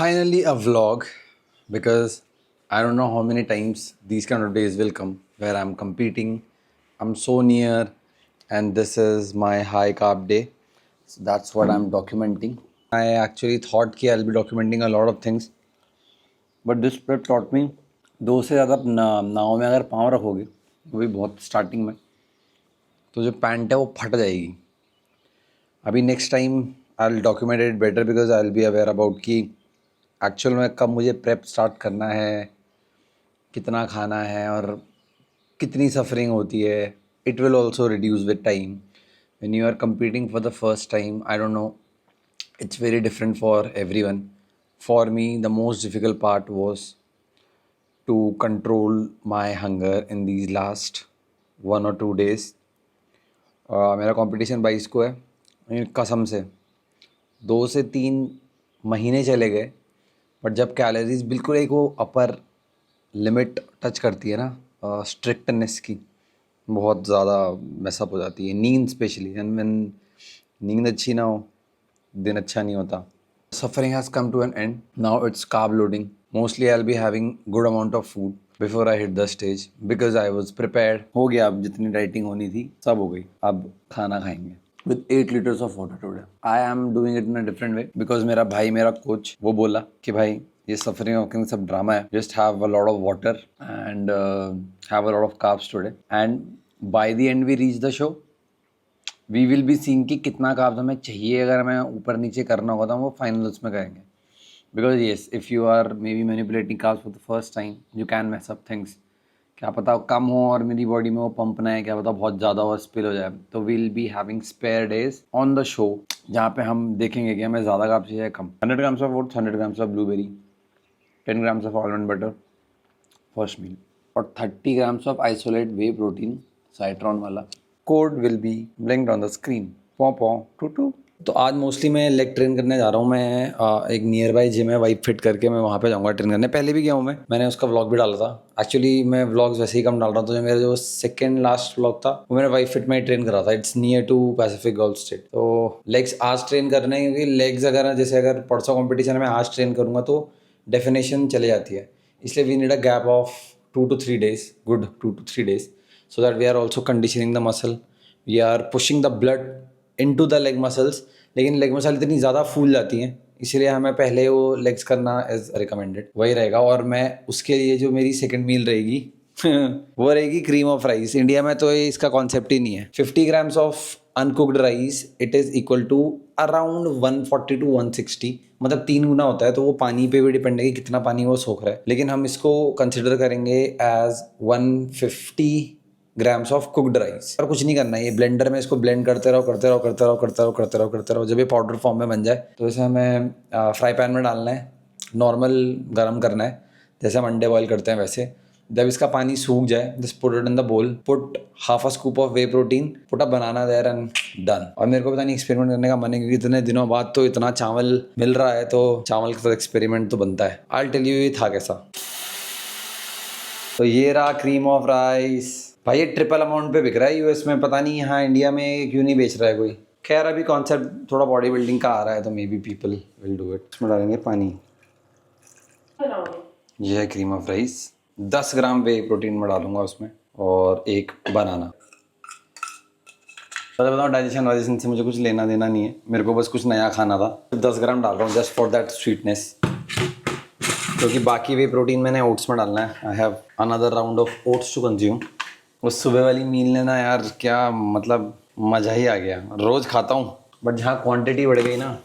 Finally, a vlog because I don't know how many times these kind of days will come where I'm competing. I'm so near, and this is my high carb day. So that's what I'm documenting. I actually thought कि I'll be documenting a lot of things, but this prep taught me दो से ज़्यादा नाव में अगर पाँव रखोगे वो भी बहुत स्टार्टिंग में तो जो पैंट है वो फट जाएगी. अभी next time I will document it better because I will be aware about कि एक्चुअल में कब मुझे प्रेप स्टार्ट करना है, कितना खाना है और कितनी सफरिंग होती है. It will also reduce with time. When you are competing for the first time, I don't know, it's very different for everyone. For me, the most difficult part was to control my hunger in these last 1 or 2 days. मेरा competition 22 को है. कसम से 2 से 3 महीने चले गए, but जब कैलोरीज बिल्कुल एक वो अपर लिमिट टच करती है ना स्ट्रिक्टनेस की, बहुत ज़्यादा मैसअप हो जाती है. नींद स्पेशली, एंड व्हेन नींद अच्छी ना हो दिन अच्छा नहीं होता. Suffering has come to an end. Now it's carb loading. Mostly I'll be having good amount of food before I hit the stage because I was prepared. हो गया, अब जितनी डाइटिंग होनी थी सब हो गई. अब खाना खाएंगे with 8 liters of water today. I am doing it in a different way because मेरा भाई, मेरा कोच, वो बोला कि भाई ये सफरिंग वफरिंग सब ड्रामा है. Just have a lot of water and have a lot of carbs today. And by the end we reach the show. We will be seeing कि कितना कार्ब्स हमें चाहिए. अगर हमें ऊपर नीचे करना होगा तो हम वो फाइनल उसमें करेंगे. Because yes, if you are maybe manipulating carbs for the first time, you can mess up things. क्या पता कम हो और मेरी बॉडी में वो पंप ना है, क्या पता बहुत ज़्यादा और स्पिल हो जाए. तो we'll be having spare days on the show जहाँ पे हम देखेंगे कि हमें ज़्यादा कार्ब्स चाहिए कम. 100 grams of oats, 100 grams of blueberry, 10 grams of almond butter first meal और 30 grams of isolate whey protein citron वाला. Code will be blinked on the screen. पॉ पॉ टू टू. तो आज मोस्टली मैं लेग ट्रेन करने जा रहा हूँ. मैं एक नियर बाई जिम है, वाइप फिट करके मैं वहाँ पे जाऊँगा ट्रेन करने. पहले भी गया हूँ मैंने उसका व्लॉग भी डाला था. एक्चुअली मैं व्लॉग्स वैसे ही कम डाल रहा हूँ, तो मेरा जो सेकंड लास्ट व्लॉग था वो मैंने वाइप फिट में ही ट्रेन करा था. It's near to Pacific Golf State. तो लेग्स आज ट्रेन करने हैं क्योंकि लेग्स अगर परसों कॉम्पिटिशन में आज ट्रेन करूँगा तो डेफिनेशन चले जाती है. इसलिए we need a gap of 2 to 3 days, good 2 to 3 days, so that we are also conditioning the muscle. We are pushing the blood into the leg muscles. लेकिन लेग मसल इतनी ज़्यादा फूल जाती हैं, इसलिए हमें पहले वो लेग्स करना इज़ रिकमेंडेड. वही रहेगा. और मैं उसके लिए जो मेरी सेकंड मील रहेगी वो रहेगी क्रीम ऑफ राइस. इंडिया में तो इसका कॉन्सेप्ट ही नहीं है. 50 grams of uncooked rice it is equal to around 140 to 160, मतलब 3 गुना होता है. तो वो पानी पे भी डिपेंड है कि कितना पानी वो सोख रहा है. लेकिन हम इसको कंसिडर करेंगे as 150 grams of cooked rice. और कुछ नहीं करना है, ये ब्लेंडर में इसको ब्लेंड करते रहो. जब ये पाउडर फॉर्म में बन जाए तो इसे हमें फ्राई पैन में डालना है. नॉर्मल गरम करना है जैसे हम अंडे बॉयल करते हैं वैसे. जब इसका पानी सूख जाए, just put it in the bowl, put half a scoop of whey protein, put a banana there and done. और मेरे को पता नहीं एक्सपेरिमेंट करने का मन है क्योंकि इतने दिनों बाद तो इतना चावल मिल रहा है, तो चावल के साथ एक्सपेरिमेंट तो बनता है. आई विल टेल यू ये था कैसा. तो ये रहा क्रीम ऑफ राइस. भाई ये ट्रिपल अमाउंट पे बिक रहा है यूएस में, पता नहीं यहाँ इंडिया में क्यों नहीं बेच रहा है कोई. खैर अभी कॉन्सेप्ट थोड़ा बॉडी बिल्डिंग का आ रहा है तो may be people will do it. इसमें डालेंगे पानी. ये है cream of rice. 10 gram way protein में डालूंगा उसमें और एक बनाना. पता बताऊँ, डाइजेशन से मुझे कुछ लेना देना नहीं है. मेरे को बस कुछ नया खाना था. 10 ग्राम डाल रहा हूँ जस्ट फॉर दैट स्वीटनेस, क्योंकि बाकी वे प्रोटीन मैंने ओट्स में डालना है. I have another round of oats to consume. उस सुबह वाली मील ने ना यार क्या मतलब मज़ा ही आ गया. रोज़ खाता हूँ बट जहाँ क्वांटिटी बढ़ गई ना,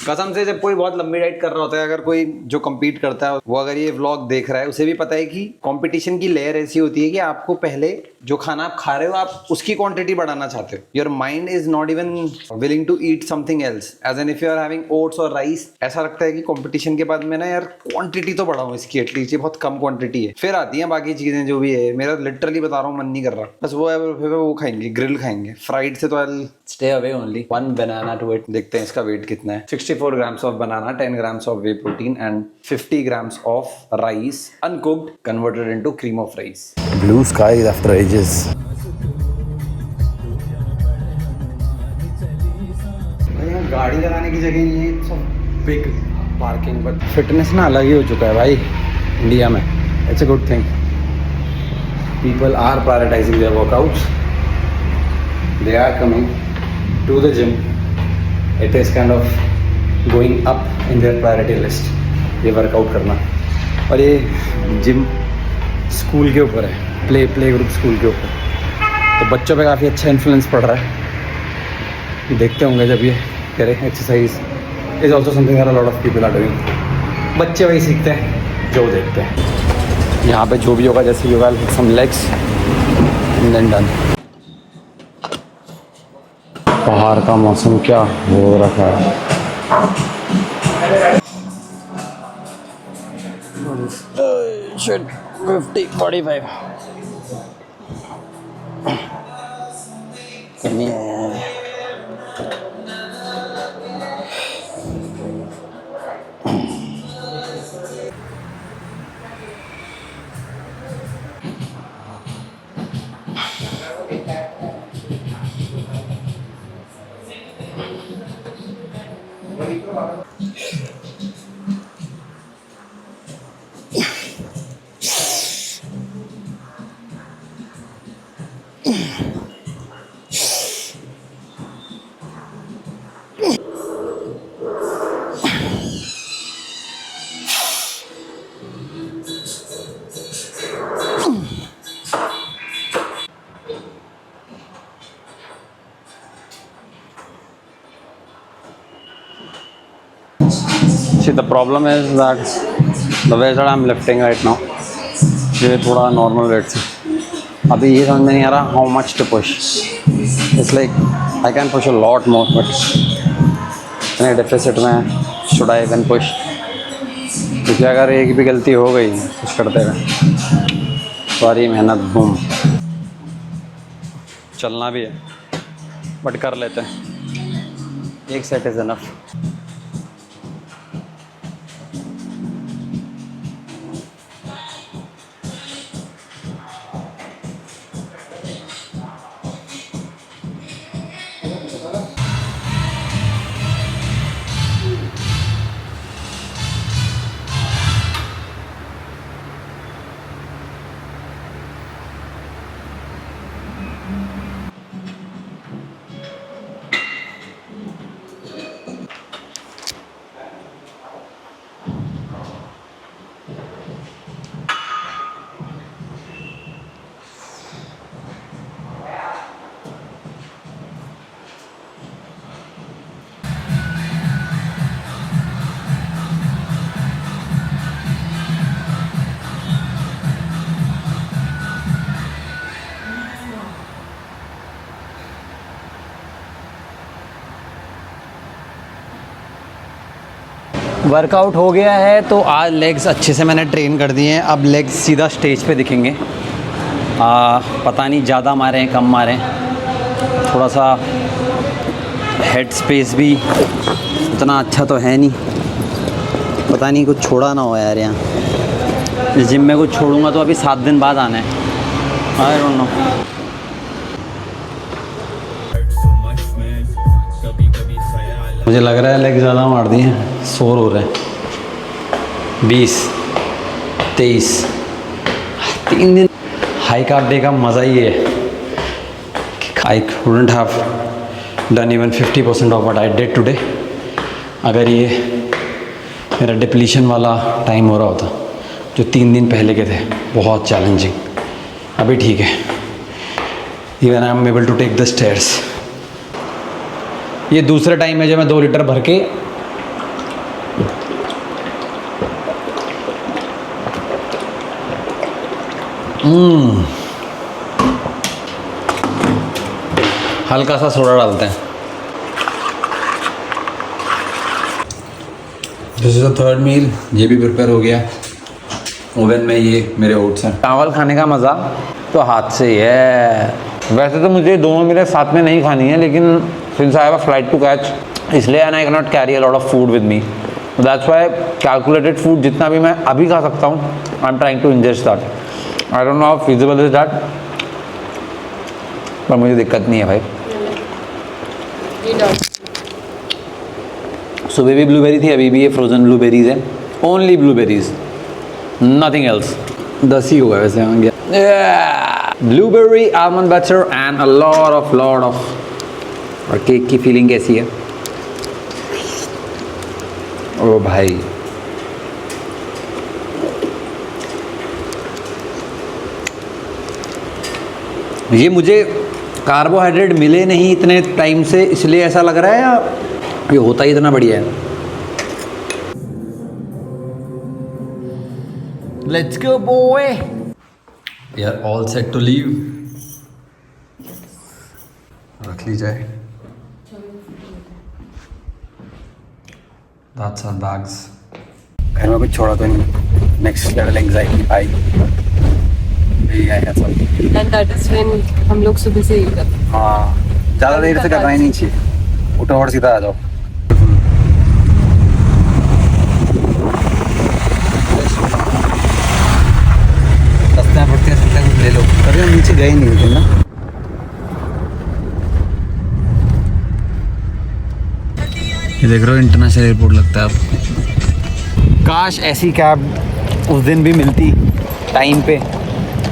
कसम से. जब कोई बहुत लंबी डाइट कर रहा होता है, अगर कोई जो कम्पीट करता है वो अगर ये व्लॉग देख रहा है, उसे भी पता है कि कंपटीशन की लेयर ऐसी होती है कि आपको पहले जो खाना आप खा रहे हो आप उसकी क्वांटिटी बढ़ाना चाहते हो. Your mind is not even willing to eat something else. As an if you are having oats और राइस, ऐसा लगता है कि कंपटीशन के बाद में ना यार क्वांटिटी तो बढ़ाऊं इसकी, एटलीस्ट ये बहुत कम क्वांटिटी है. फिर आती है बाकी चीज़ें जो भी है. मेरा लिटरली बता रहा हूँ मन नहीं कर रहा. बस वो खाएंगे, ग्रिल खाएंगे. फ्राइड से तो I stay away only. 1 banana to it. देखते हैं इसका वेट कितना है. 64 grams of banana, 10 grams of whey protein and 50 grams of rice uncooked converted into cream of rice. Blue sky after ages. गाड़ी लगाने की जगह नहीं है. सब बिग पार्किंग, बट फिटनेस ना अलग ही हो चुका है भाई इंडिया में. It's a good thing. People are prioritising their workouts. They are coming to the gym. It is kind of going up in their priority list ये वर्कआउट करना. और ये जिम स्कूल के ऊपर है, प्ले ग्रुप स्कूल के ऊपर, तो बच्चों पे काफ़ी अच्छा इन्फ्लुएंस पड़ रहा है. देखते होंगे जब ये करें. Exercise is also something that a lot of people are doing. बच्चे वही सीखते हैं जो देखते हैं. यहाँ पे जो भी होगा, जैसे भी होगा, सम लेग्स एंड देन डन. बाहर का मौसम क्या हो रखा है. शिट, 50-45 कमी है. See, the problem is that the weight that I'm lifting right now, ये थोड़ा नॉर्मल वेट से. अभी ये समझ में नहीं आ रहा how much to push. It's like I can push a lot more, but इतने डेफिसिट में शुड आई कैन पुश. क्योंकि अगर एक भी गलती हो गई कुछ करते हुए, सारी मेहनत बूम. चलना भी है बट कर लेते हैं. एक सेट इज़ इनफ. वर्कआउट हो गया है तो आज लेग्स अच्छे से मैंने ट्रेन कर दिए हैं. अब लेग्स सीधा स्टेज पे दिखेंगे. पता नहीं ज़्यादा मारे हैं कम मारे हैं. थोड़ा सा हेड स्पेस भी उतना अच्छा तो है नहीं. पता नहीं कुछ छोड़ा ना हो यार. यहाँ इस जिम में कुछ छोड़ूंगा तो अभी 7 दिन बाद आना है. आई डोंट नो. मुझे लग रहा है लेग ज़्यादा मार दिए हैं. शोर हो रहे हैं. 20, 23, 3 दिन हाई कार्ब डे का मज़ा ही है. I wouldn't have done even 50% of what I did today अगर ये मेरा डिप्लीशन वाला टाइम हो रहा होता, जो 3 दिन पहले के थे. बहुत चैलेंजिंग. अभी ठीक है. Even I am able to take the stairs. ये दूसरा टाइम है जब मैं 2 लीटर भर के हल्का सा सोडा डालते हैं. दिस इज़ द थर्ड मील. ये भी प्रिपेयर हो गया ओवन में. ये मेरे ओट्स हैं. चावल खाने का मज़ा तो हाथ से ही है. वैसे तो मुझे दोनों मीलें साथ में नहीं खानी है, लेकिन since I have a flight to catch, इसलिए and I can not carry a lot of food with me. That's why calculated food जितना भी मैं अभी खा सकता हूँ, I am trying to ingest that. I don't know how feasible is that, पर मुझे दिक्कत नहीं है भाई. सुबह भी ब्लूबेरी थी, अभी भी ये फ्रोज़न ब्लूबेरीज है, ओनली ब्लूबेरीज, नथिंग एल्स। 10 ही हुआ वैसे आ गया। Blueberry almond butter and a lot of. और केक की फीलिंग कैसी है? ओ भाई, ये मुझे कार्बोहाइड्रेट मिले नहीं इतने टाइम से, इसलिए ऐसा लग रहा है, या ये होता ही इतना बढ़िया है। Let's go boy, we are all set to leave. रख ली जाए। That's our bags. घर में कुछ छोड़ा तो नहीं, नेक्स्ट लेवल एंग्जाइटी भाई, यही है सब। एंड दैट इज व्हेन हम लोग सुबह से ही करते हैं। हाँ, ज़्यादा देर से करना ही नहीं चाहिए, उठो और सीधा आ जाओ। सस्ते पड़ते हैं, सस्ते कुछ ले लो। कभी हम नीचे गए नहीं लेकिन ना। ये देख रहे हो, इंटरनेशनल एयरपोर्ट लगता है अब। काश ऐसी कैब उस दिन भी मिलती टाइम पे,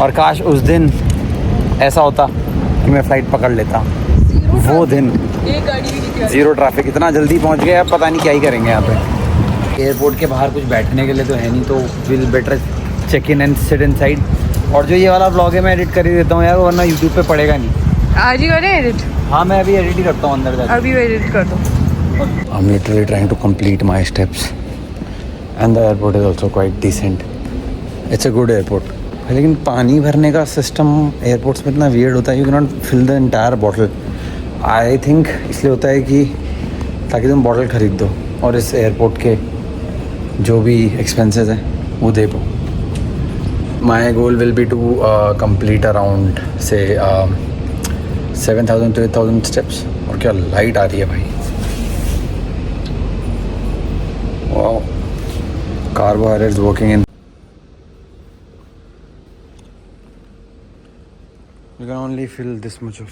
और काश उस दिन ऐसा होता कि मैं फ़्लाइट पकड़ लेता। वो दिन एक गाड़ी भी निकली। ज़ीरो ट्रैफिक, इतना जल्दी पहुंच गए, अब पता नहीं क्या ही करेंगे यहाँ पे। एयरपोर्ट के बाहर कुछ बैठने के लिए तो है नहीं, तो will better check in and sit inside. और जो ये वाला व्लॉग है मैं एडिट कर ही देता हूँ यार, वरना यूट्यूब पे पड़ेगा नहीं। आज ही करें एडिट? हाँ, मैं अभी एडिट ही करता हूँ अंदर जाकर। अभी एडिट कर दो। I'm literally trying to complete my steps, and the airport is also quite decent. It's a good airport. लेकिन पानी भरने का सिस्टम एयरपोर्ट्स में इतना वियर्ड होता है, you can not fill the entire bottle. I think इसलिए होता है कि ताकि तुम बॉटल खरीद दो और इस एयरपोर्ट के जो भी एक्सपेंसेस हैं वो दे पाओ। My goal will be to complete around से 7,000 to 8,000 स्टेप्स। और क्या लाइट आ रही है भाई, wow, carbohydrates working in. You can only fill this much of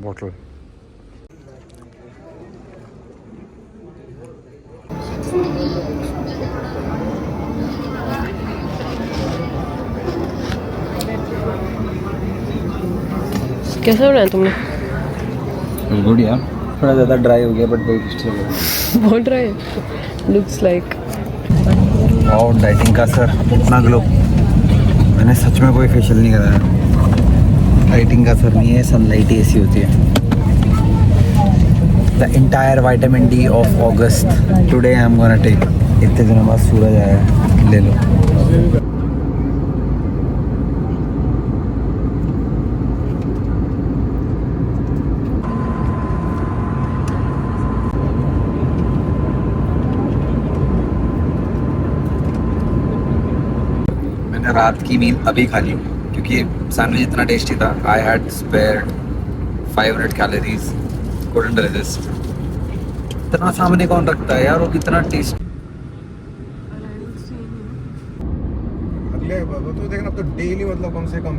bottle. कैसा बनाया तुमने? गुड यार, थोड़ा ज़्यादा ड्राई हो गया बट बहुत टेस्टी लग बोल रहा है लुक्स लाइक। और डाइटिंग का सर इतना ग्लो, मैंने सच में कोई फेशियल नहीं कराया। डाइटिंग का सर नहीं है, सनलाइट ही ऐसी होती है। The entire vitamin D of August today I am gonna take. इतने दिनों बाद सूरज आया है, ले लो। रात की नींद अभी खा ली क्योंकि सैंडविच इतना टेस्टी था। I had spared 500 calories, couldn't resist. इतना सामने कौन रखता है यार, वो कितना टेस्ट। अगले तो देखना, अब तो डेली मतलब कम से कम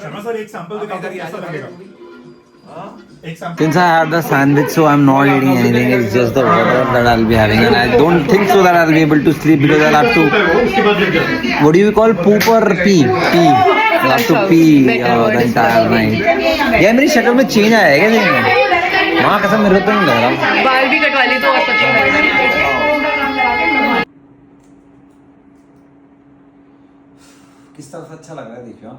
शर्मा सर एक सैंपल दिखा दो कैसा लगेगा। Since I had the sandwich, so I'm not eating anything. It's just the water that I'll be having, and I don't think so that I'll be able to sleep because I'll have to. What do you call poop or pee? Pee. I'll have to pee the entire night. यार मेरी शक्ल में change आया है क्या देखने? माँ कसम मेरे को तो नहीं लग रहा। बाल भी कटवा ली तो और पता लगेगा। किस तरह से अच्छा लग रहा है देखियो।